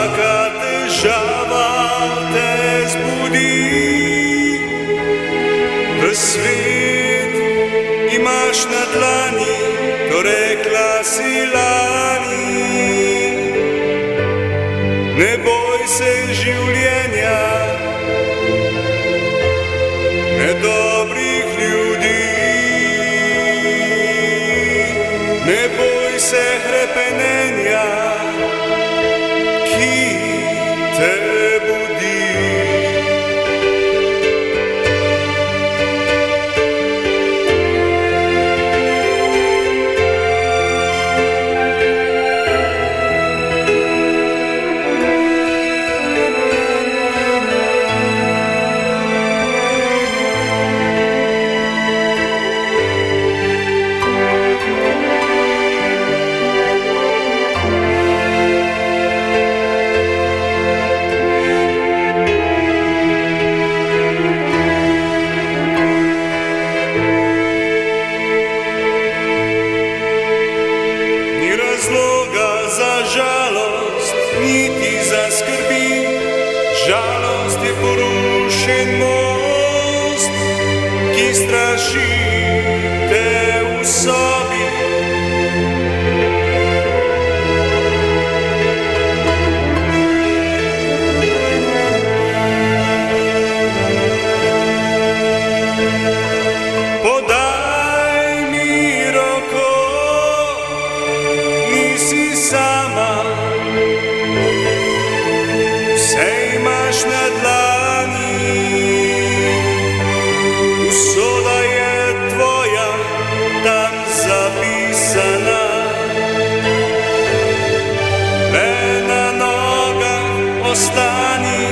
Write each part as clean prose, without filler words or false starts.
Vsaka težava te zbudi, v svet imaš na dlani, to rekla si lani. Ne boj se življenja, ne dobrih ljudi, ne boj se hrepenenja, ki te budi. Razloga za žalost, niti za skrbi, žalost je porušen most, ki straši te v sobi. Vse imaš na dlani, usoda je tvoja tam zapisana. Le na nogah ostani,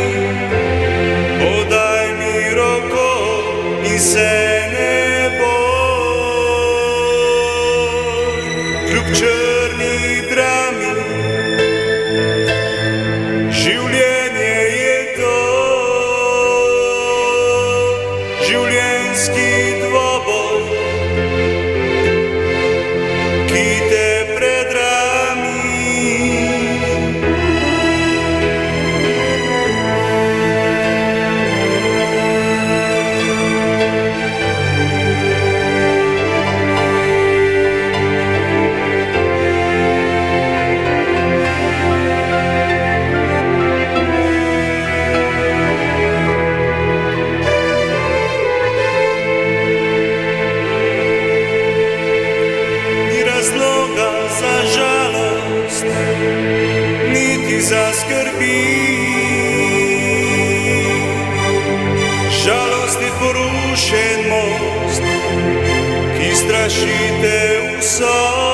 podaj mi roko in se ne boj. Kljub črni drami, življenje je to, življenjski dvoboj, ki te predrami. Za žalost, niti za skrbi, žalost je porušen most, ki straši te v sobi.